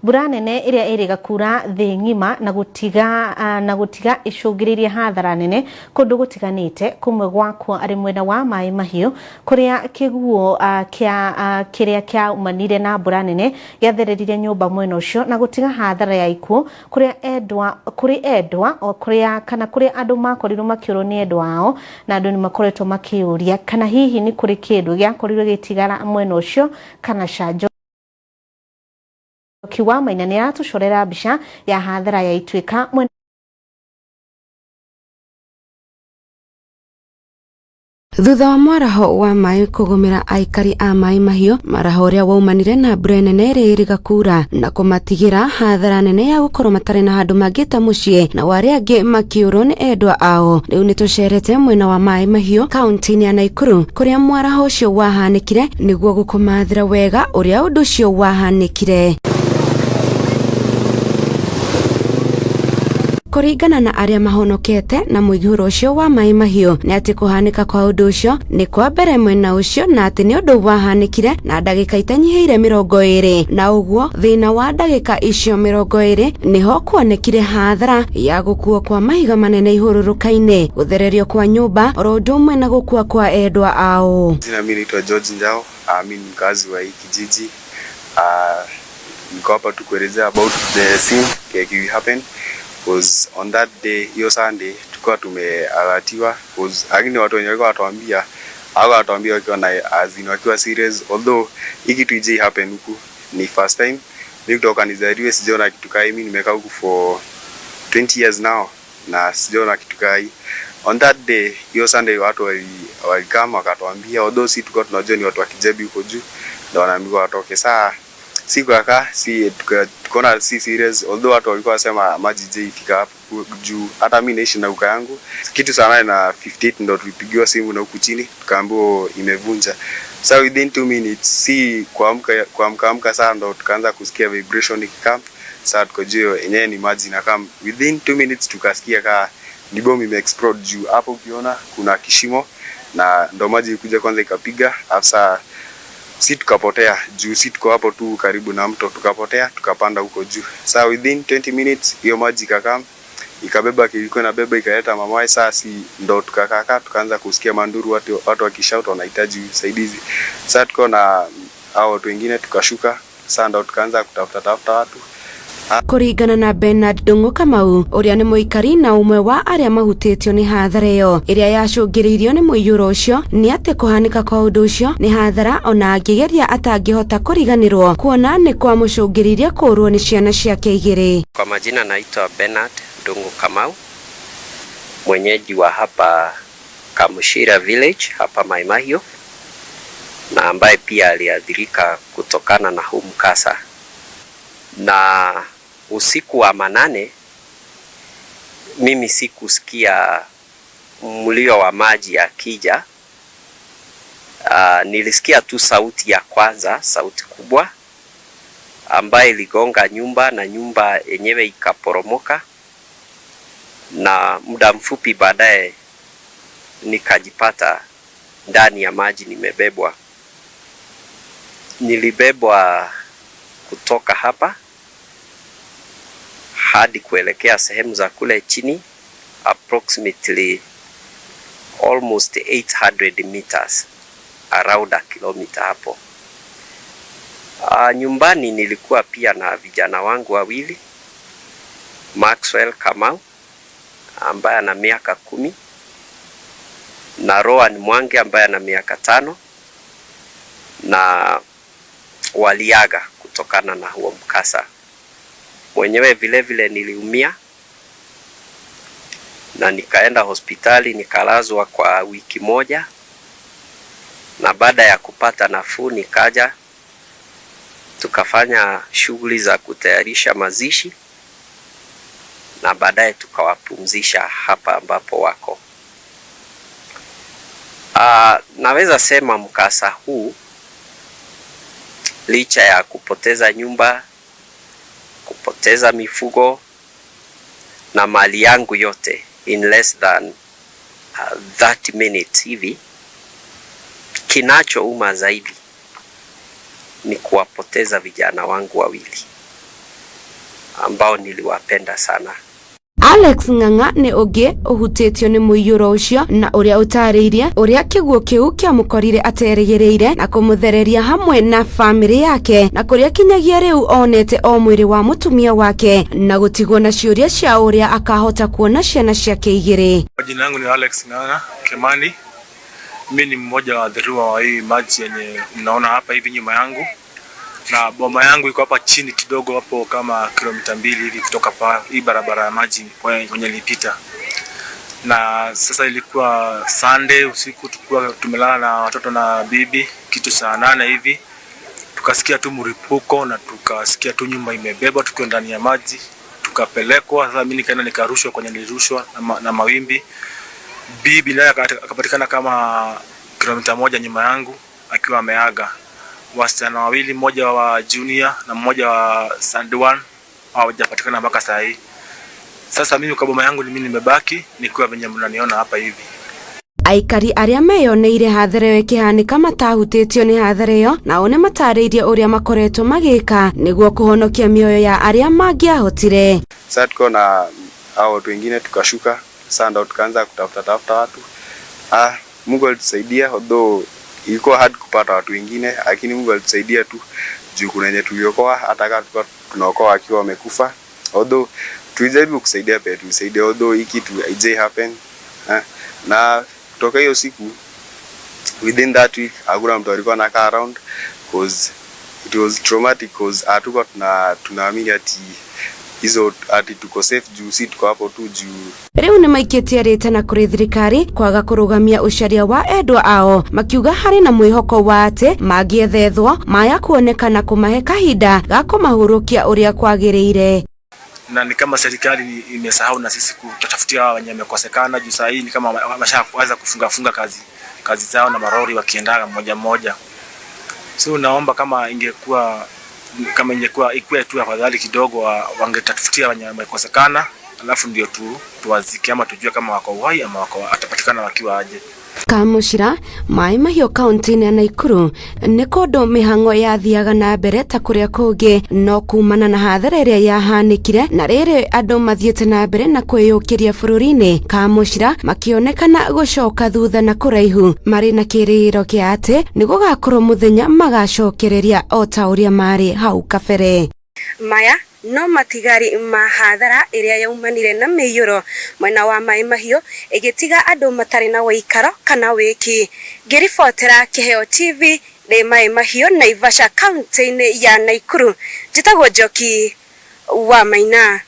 Mbura nene iria iriga kura thi ngima na gutiga icungiririe hathara nene kundu gutiganite kumwe gwakwo ari mwena wa Mai Mahiu kuria kiguo kiria kia umanire na mbura nene giathereririe nyumba mwena ucio na gutiga hathara ya ikuo kuria andu makorirwo makiurwo ni endwa ao na andu ni makoretwo makiuria kana hihi ni kuri kindu giakorirwo gitigara mwena ucio kana canjo Kiwa Maina ni aratucorera mbica ya hathara ya ituika Thutha wa mwaraho wa mai kugumira aikari a Mai Mahiu, maraho uria waumanire na mbura nene iria iriga kura na kumatigira hathara nene ya gukorwo matari na handu mangita mucii na waria angi makiurwo ni endwa ao. Riu nitucerete mwena wa Mai Mahiu kaunti-ini ya Nakuru kuria mwaraho ucio wahanikire niguo gukumathira wega uria undu ucio wahanikire. Kuringana na aria mahonokete na muiguro ucio wa Mai Mahiu ni ati kuhanika kwa undu ucio ni kwa mbere mwena ucio na ati ni undu wahanikire na ndagika itanyihiire 20 na uguo thina wa ndagika icio 20 niho kuonekire hathara ya gukuo kwa mahiga manene ihururuka-ini, guthererio kwa nyumba oro undu umwe na gukua kwa endwa ao. Jina mimi naitwa George Njao, mimi ni mkazi wa hii kijiji. Niko hapa tukuelezea about the scene that happened. Because on that day, hiyo Sunday, tulikuwa tumealatiwa because lakini watu wenye walikuwa watuambia wakiwa serious, although hiki kitu ije happen huku ni first time. Mimi kutoka nizaliwe sijaona kitu kai, mimi nimekaa huku for 20 years now na sijaona kitu kai. On that day, hiyo Sunday watu walikama wakatuambia, although si tulikuwa tunajua ni watu wa Kijebi huko juu ndio wanaambiwa watoke. Saa siku yaka tukaona si serious, although watu walikuwa wasema maji je ifika hapo juu. Hata mimi naishi na uka yangu kitu sana na 58 ndio tulipigiwa simu na huku chini tukaambiwa imevunja. So within 2 minutes si kuamka sana ndio tukaanza kusikia vibration ikikam. Sasa tukajua yenyewe ni maji na kama within 2 minutes tukasikia kama ni bomu imeexplode juu. Hapo ukiona kuna kishimo na ndio maji ikuja kwanza ikapiga afsa si tukapotea juu. Si tuko hapo tu karibu na mto, tukapotea tukapanda huko juu. Sasa within 20 minutes hiyo maji ikakam ikabeba kilikuwa na beba ikaleta mamae. Sasa si ndo tukakaa tukaanza kusikia manduru watu wakishout wanahitaji usaidizi. Sasa tuko na hao watu wengine tukashuka. Sasa ndo tukaanza kutafuta watu. Kuringana na Bernard Ndungu Kamau uria ni muikari na umwe wa aria mahutitio ni hathara iyo iria yacungiriirio ni muiyuro ucio, ni ati kuhanika kwa undu ucio ni hathara ona angigeria atangihota kuriganirwo kuona ni kwa mucungiriirie kurwo ni ciana ciake igiri. Kwa majina naitwa Bernard Ndungu Kamau, mwenyeji wa hapa Kamushira village hapa Mai Mahiu, na ambaye pia aliathirika kutokana na huu mkasa. Na usiku wa manane mimi sikusikia mlio wa maji yakija. Nilisikia tu sauti ya kwanza, sauti kubwa ambayo iligonga nyumba na nyumba yenyewe ikaporomoka, na muda mfupi baadaye nikajipata ndani ya maji nimebebwa. Nilibebwa kutoka hapa hadi kuelekea sehemu za kule chini, approximately almost 800 meters, around a kilometer hapo. Nyumbani nilikuwa pia na vijana wangu wawili, Maxwell Kamau ambaye ana miaka 10 na Rowan Mwangi ambaye ana miaka 5, na waliaga kutokana na huo mkasa. Mwenyewe vile vile niliumia na nikaenda hospitali nikalazwa kwa wiki moja, na baada ya kupata nafuu nikaja tukafanya shughuli za kutayarisha mazishi, na baadaye tukawapumzisha hapa ambapo wako. Naweza sema mkasa huu, licha ya kupoteza nyumba, kupoteza mifugo na mali yangu yote in less than 30 minutes hivi, kinachouma zaidi ni kuwapoteza vijana wangu wawili. ambao niliwapenda sana. Alex Ng'ang'a ni ungi uhutitio ni muiyuro ucio na uria utariirie uria kiguo kiu kiamukorire aterigireire na kumuthereria hamwe na family yake na kuria kinyagia riu onete o mwiri wa mutumia wake na gutigwo na ciuria cia uria akahota kuona ciana ciake igiri. Jina langu ni Alex Ng'ang'a Kimani. Mimi ni mmoja wa waathiriwa wa hii maji yenye mnaona hapa hivi nyuma yangu, na boma yangu iko hapa chini kidogo, hapo kama kilomita 2 hivi kutoka hii barabara ya maji kwenye nilipita. Na sasa ilikuwa Sunday usiku, tulikuwa tumelala na watoto na bibi kitu saa 8 hivi, tukasikia tu mlipuko na tukasikia tu nyumba imebeba, tukiwa ndani ya maji tukapelekwa. Sasa mimi nikaenda nikarushwa kwenye nilirushwa na mawimbi. Bibi naye akapatikana kama kilomita 1 nyuma yangu akiwa ameaga. Wasichana wawili, mmoja wa junior na mmoja wa Sandwan, hawajapatikana mpaka saa hii. Sasa mimi kwa boma yangu mimi nimebaki nikiwa venye mnaniona hapa hivi. Aikari aria meyoneire hathara ĩyo ĩkĩhanika matahutĩtio nĩ hathara ĩyo nao nĩ matarĩirie ũrĩa makoretwo magĩka nĩguo kũhonokia mĩoyo ya arĩa mangĩahotire. Sasa tuko na hao watu wengine tukashuka, sasa ndo tukaanza kutafuta watu. Mungu alitusaidia, although ilikuwa hard kupata watu wengine, lakini Mungu alitusaidia tu juu kuna wenye tuliokoa, hata kama tulikuwa tunaokoa akiwa wamekufa. Although tulijaribu kusaidia pia, tulisaidia although hiki kitu haijai happen. Na kutoka hiyo siku, within that week hakuna mtu alikuwa anakaa around because it was traumatic, because hatukuwa tunaamini ati hizo ati tuko safe juu si tuko hapo tu juu. Riu ni maikitie rite na kuri thirikari kwaga kurugamia ucaria wa endwa ao, makiuga hari na mwihoko wa ati mangiethethwo maya kuonekana kumahe kahinda ga kumahurukia uria kwagiriire. Na ni kama serikali imesahau na sisi kutafutia wenye wamekosekana juu saa hii ni kama wameshaanza kufunga kazi zao na marori wakiendaga mmoja. So naomba kama ingekuwa ikuwe tu afadhali kidogo, wangetafutia wenye wamekosekana, alafu ndio tuwazike ama tujue kama wako uhai ama atapatikana wakiwa aje. Kamushira Mai Mahiu kaunti-inĩ ya Naikuru nĩ kũndũ mĩhang'o yathiaga na mbere ta kũrĩa kũngĩ, no kumana na hathara ĩrĩa yahanĩkire na rĩrĩ andũ mathiĩte na mbere na kwĩyũkĩria bũrũri-inĩ. Kamushira makĩonekana gũcoka thutha na kũraihu marĩ na kĩrĩgĩro kĩa atĩ nĩ gũgakorwo mũthenya magacokereria o ta ũrĩa marĩ hau kabere. Maya no matigari ma hathara iria yaumanire na mĩiyũro mwena wa Mai Mahiu igitiga andu matari na wĩikaro kana wiki. Ngiribotera Kĩheo TV nĩ Mai Mahiu, Naivasha kaunti-inĩ ya Naikuru. Njĩtagwo Njoki wa Maina.